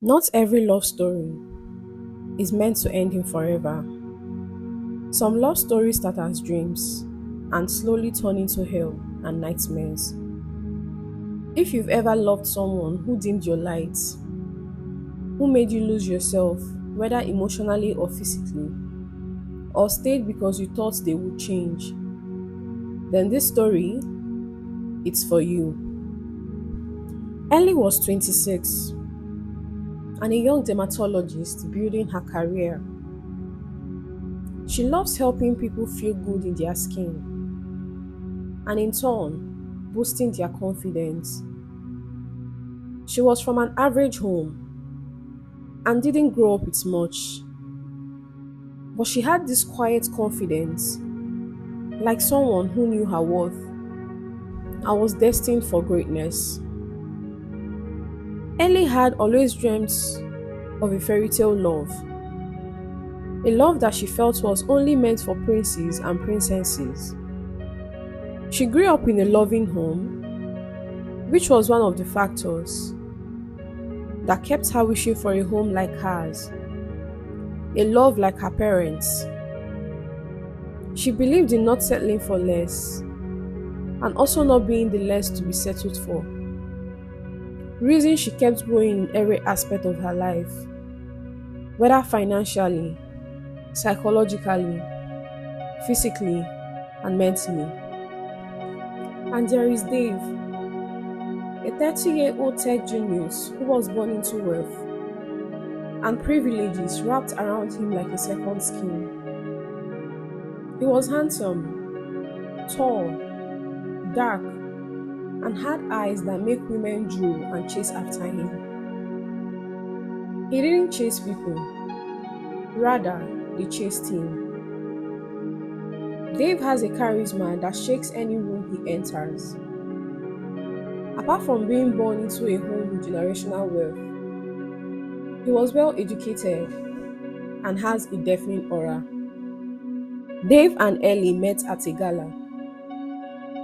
Not every love story is meant to end in forever. Some love stories start as dreams and slowly turn into hell and nightmares. If you've ever loved someone who dimmed your lights, who made you lose yourself, whether emotionally or physically, or stayed because you thought they would change, then this story, it's for you. Ellie was 26 and a young dermatologist building her career. She loves helping people feel good in their skin and in turn, boosting their confidence. She was from an average home and didn't grow up with much, but she had this quiet confidence, like someone who knew her worth and was destined for greatness. Ellie had always dreamt of a fairy tale love, a love that she felt was only meant for princes and princesses. She grew up in a loving home, which was one of the factors that kept her wishing for a home like hers, a love like her parents. She believed in not settling for less and also not being the less to be settled for. Reason she kept growing in every aspect of her life, whether financially, psychologically, physically, and mentally. And there is Dave, a 30-year-old tech genius who was born into wealth and privileges wrapped around him like a second skin. He was handsome, tall, dark, and had eyes that make women drool and chase after him. He didn't chase people, rather, they chased him. Dave has a charisma that shakes any room he enters. Apart from being born into a home with generational wealth, he was well educated and has a deafening aura. Dave and Ellie met at a gala,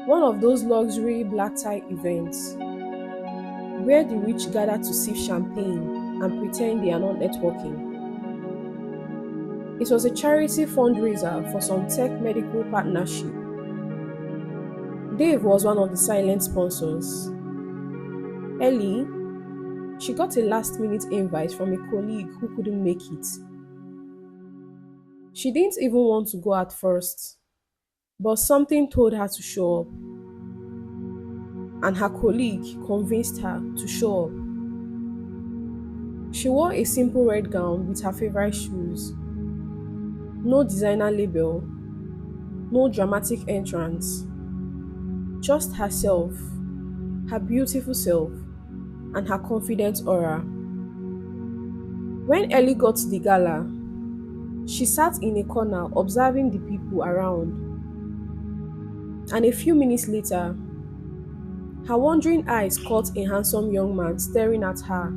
one of those luxury black tie events where the rich gather to sip champagne and pretend they are not networking. It was a charity fundraiser for some tech medical partnership. Dave was one of the silent sponsors. Ellie, she got a last minute invite from a colleague who couldn't make it. She didn't even want to go at first, but something told her to show up, and her colleague convinced her to show up. She wore a simple red gown with her favorite shoes. No designer label, no dramatic entrance. Just herself, her beautiful self, and her confident aura. When Ellie got to the gala, she sat in a corner observing the people around, and a few minutes later, her wandering eyes caught a handsome young man staring at her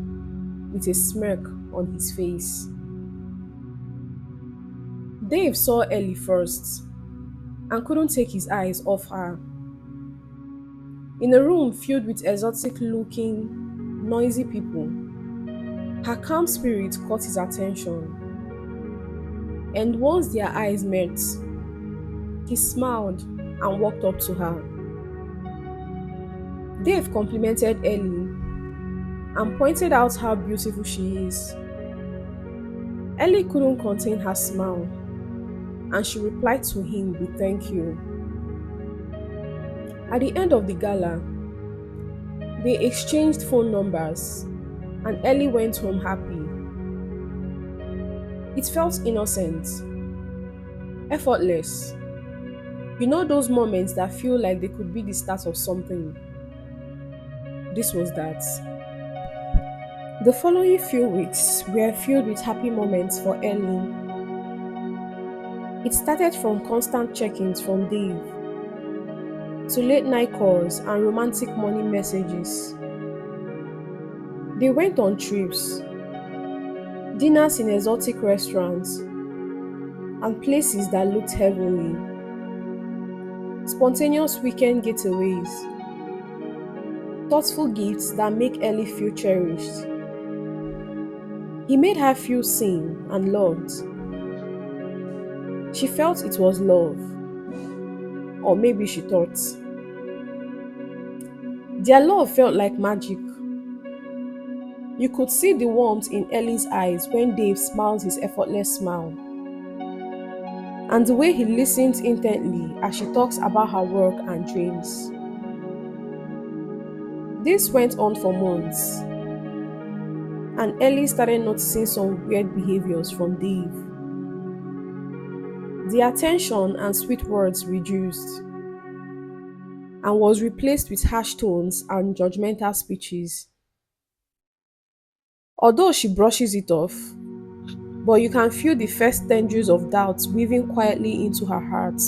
with a smirk on his face. Dave saw Ellie first and couldn't take his eyes off her. In a room filled with exotic looking, noisy people, her calm spirit caught his attention. And once their eyes met, he smiled and walked up to her. Dave complimented Ellie and pointed out how beautiful she is. Ellie couldn't contain her smile and she replied to him with thank you. At the end of the gala, they exchanged phone numbers and Ellie went home happy. It felt innocent, effortless. You know those moments that feel like they could be the start of something. This was that. The following few weeks were filled with happy moments for Ellie. It started from constant check-ins from Dave to late night calls and romantic morning messages. They went on trips, dinners in exotic restaurants, and places that looked heavenly. Spontaneous weekend getaways, thoughtful gifts that make Ellie feel cherished. He made her feel seen and loved. She felt it was love, or maybe she thought. Their love felt like magic. You could see the warmth in Ellie's eyes when Dave smiled his effortless smile, and the way he listens intently as she talks about her work and dreams. This went on for months, and Ellie started noticing some weird behaviors from Dave. The attention and sweet words reduced and was replaced with harsh tones and judgmental speeches. Although she brushes it off, but you can feel the first tendrils of doubt weaving quietly into her heart.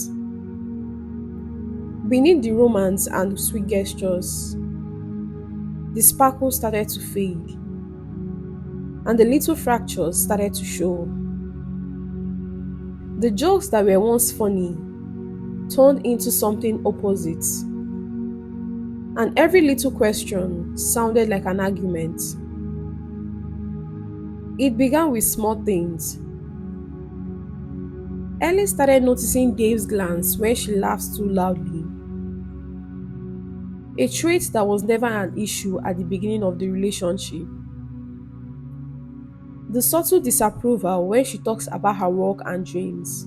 Beneath the romance and sweet gestures, the sparkle started to fade, and the little fractures started to show. The jokes that were once funny turned into something opposite, and every little question sounded like an argument. It began with small things. Ellie started noticing Dave's glance when she laughs too loudly, a trait that was never an issue at the beginning of the relationship. The subtle disapproval when she talks about her work and dreams.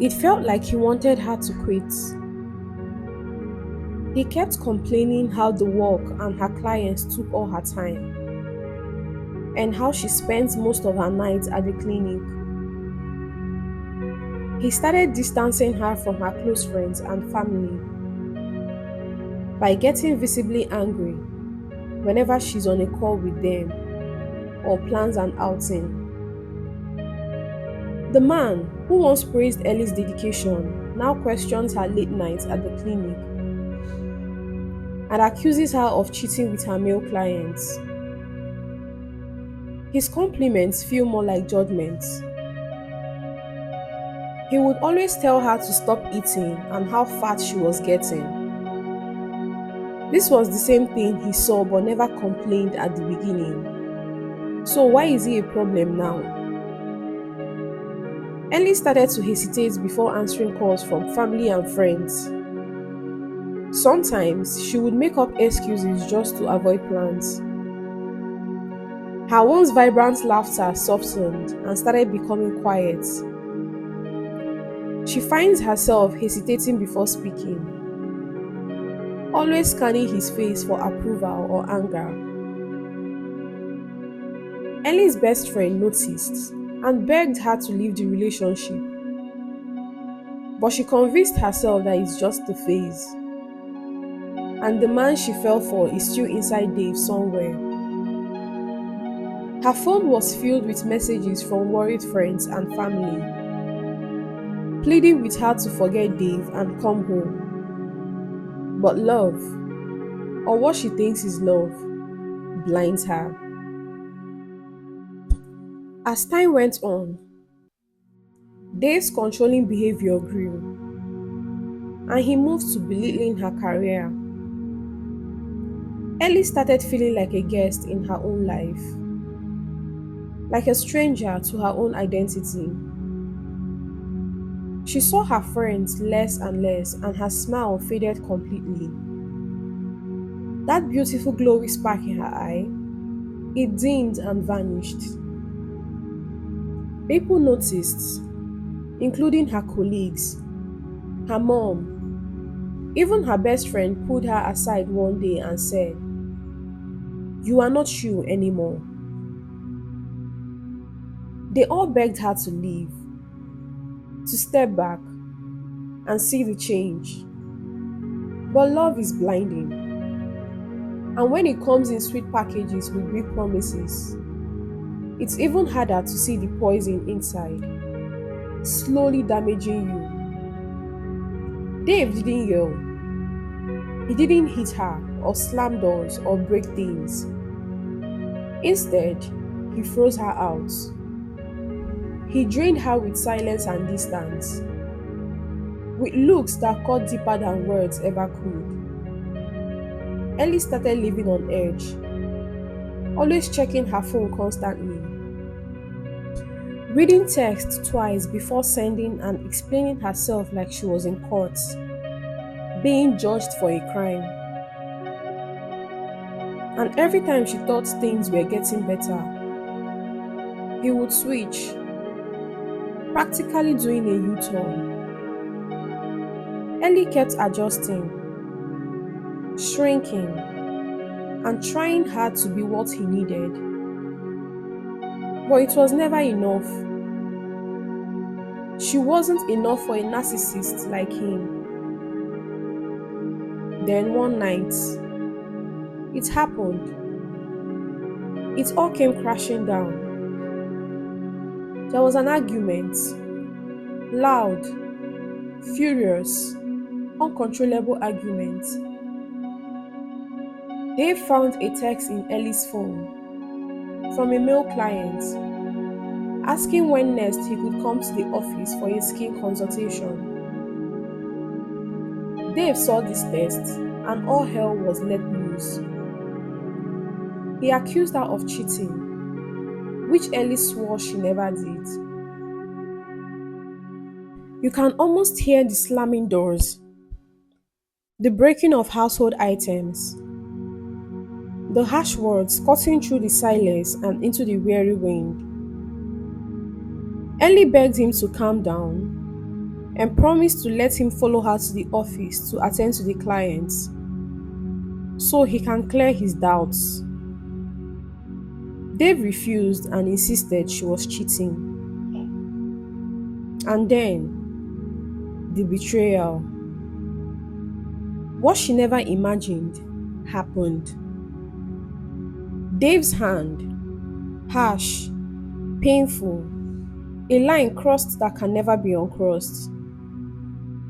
It felt like he wanted her to quit. He kept complaining how the work and her clients took all her time, and how she spends most of her nights at the clinic. He started distancing her from her close friends and family by getting visibly angry whenever she's on a call with them or plans an outing. The man who once praised Ellie's dedication now questions her late nights at the clinic and accuses her of cheating with her male clients. His compliments feel more like judgments. He would always tell her to stop eating and how fat she was getting. This was the same thing he saw but never complained at the beginning. So why is he a problem now? Ellie started to hesitate before answering calls from family and friends. Sometimes she would make up excuses just to avoid plans. Her once vibrant laughter softened and started becoming quiet. She finds herself hesitating before speaking, always scanning his face for approval or anger. Ellie's best friend noticed and begged her to leave the relationship, but she convinced herself that it's just a phase, and the man she fell for is still inside Dave somewhere. Her phone was filled with messages from worried friends and family, pleading with her to forget Dave and come home. But love, or what she thinks is love, blinds her. As time went on, Dave's controlling behavior grew, and he moved to belittling her career. Ellie started feeling like a guest in her own life, like a stranger to her own identity. She saw her friends less and less, and her smile faded completely. That beautiful glowy spark in her eye, it dimmed and vanished. People noticed, including her colleagues, her mom. Even her best friend pulled her aside one day and said, "You are not you anymore." They all begged her to leave, to step back and see the change. But love is blinding. And when it comes in sweet packages with big promises, it's even harder to see the poison inside, slowly damaging you. Dave didn't yell. He didn't hit her or slam doors or break things. Instead, he froze her out. He drained her with silence and distance, with looks that cut deeper than words ever could. Ellie started living on edge. always checking her phone constantly, reading text twice before sending and explaining herself like she was in court, being judged for a crime. And every time she thought things were getting better, he would switch, practically doing a U-turn. Ellie kept adjusting, shrinking, and trying hard to be what he needed. But it was never enough. She wasn't enough for a narcissist like him. Then one night, it happened. It all came crashing down. There was an argument, loud, furious, uncontrollable argument. Dave found a text in Ellie's phone from a male client asking when next he could come to the office for a skin consultation. Dave saw this text and all hell was let loose. He accused her of cheating, which Ellie swore she never did. You can almost hear the slamming doors, the breaking of household items, the harsh words cutting through the silence and into the weary wind. Ellie begged him to calm down and promised to let him follow her to the office to attend to the clients so he can clear his doubts. Dave refused and insisted she was cheating. And then, the betrayal. What she never imagined happened. Dave's hand, harsh, painful, a line crossed that can never be uncrossed.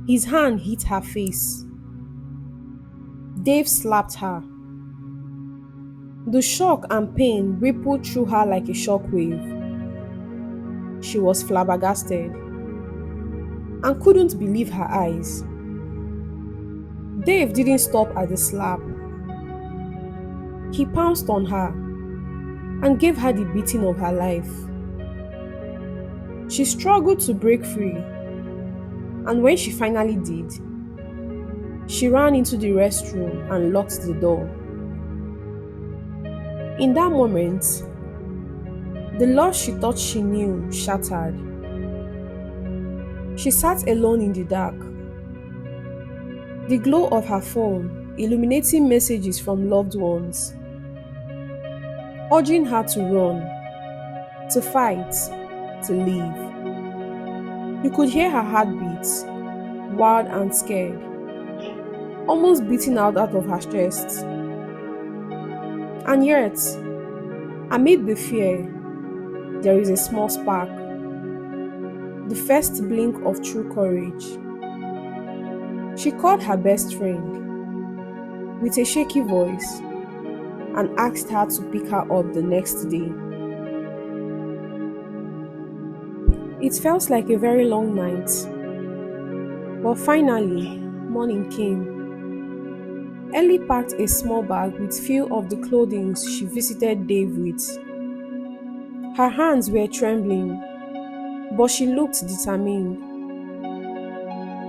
His hand hit her face. Dave slapped her. The shock and pain rippled through her like a shockwave. She was flabbergasted and couldn't believe her eyes. Dave didn't stop at the slap. He pounced on her and gave her the beating of her life. She struggled to break free, and when she finally did, she ran into the restroom and locked the door. In that moment, the love she thought she knew shattered. She sat alone in the dark, the glow of her phone illuminating messages from loved ones, urging her to run, to fight, to live. You could hear her heartbeat, wild and scared, almost beating out of her chest. And yet, amid the fear, there is a small spark, the first blink of true courage. She called her best friend with a shaky voice and asked her to pick her up the next day. It felt like a very long night, but finally, morning came. Ellie packed a small bag with few of the clothing she visited Dave with. Her hands were trembling, but she looked determined.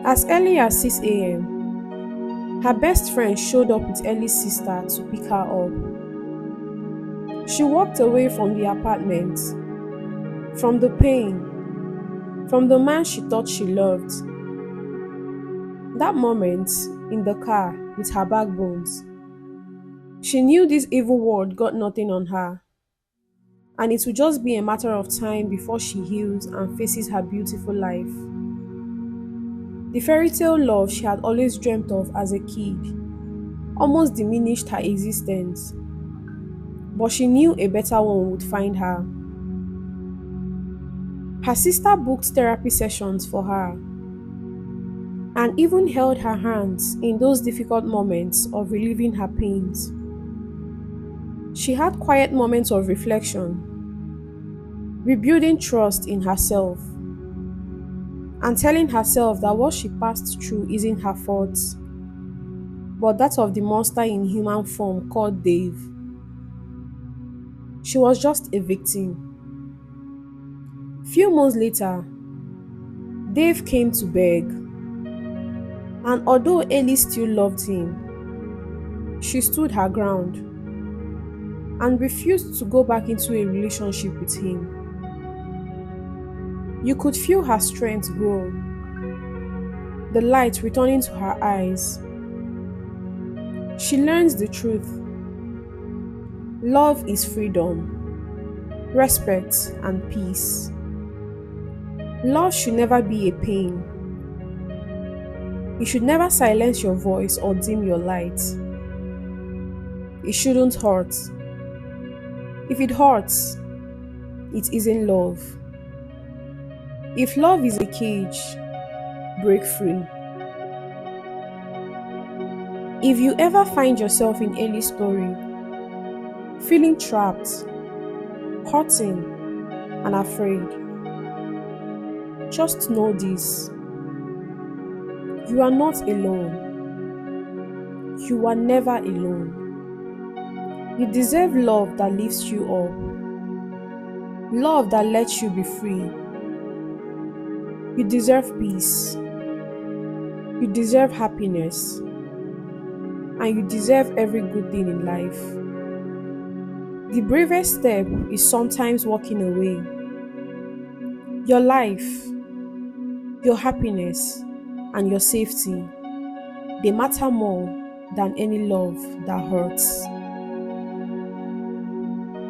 As early as 6 a.m., her best friend showed up with Ellie's sister to pick her up. She walked away from the apartment, from the pain, from the man she thought she loved. That moment, in the car with her backbones, she knew this evil world got nothing on her, and it would just be a matter of time before she heals and faces her beautiful life. The fairy tale love she had always dreamt of as a kid almost diminished her existence, but she knew a better one would find her. Her sister booked therapy sessions for her and even held her hands in those difficult moments of relieving her pains. She had quiet moments of reflection, rebuilding trust in herself, and telling herself that what she passed through isn't her fault, but that of the monster in human form called Dave. She was just a victim. Few months later, Dave came to beg, and although Ellie still loved him, she stood her ground and refused to go back into a relationship with him. You could feel her strength grow, the light returning to her eyes. She learns the truth. Love is freedom, respect, and peace. Love should never be a pain. It should never silence your voice or dim your light. It shouldn't hurt. If it hurts, it isn't love. If love is a cage, break free. If you ever find yourself in any story, feeling trapped, hurting, and afraid, just know this: you are not alone. You are never alone. You deserve love that lifts you up, love that lets you be free. You deserve peace. You deserve happiness. And you deserve every good thing in life. The bravest step is sometimes walking away. Your life, your happiness, and your safety, they matter more than any love that hurts.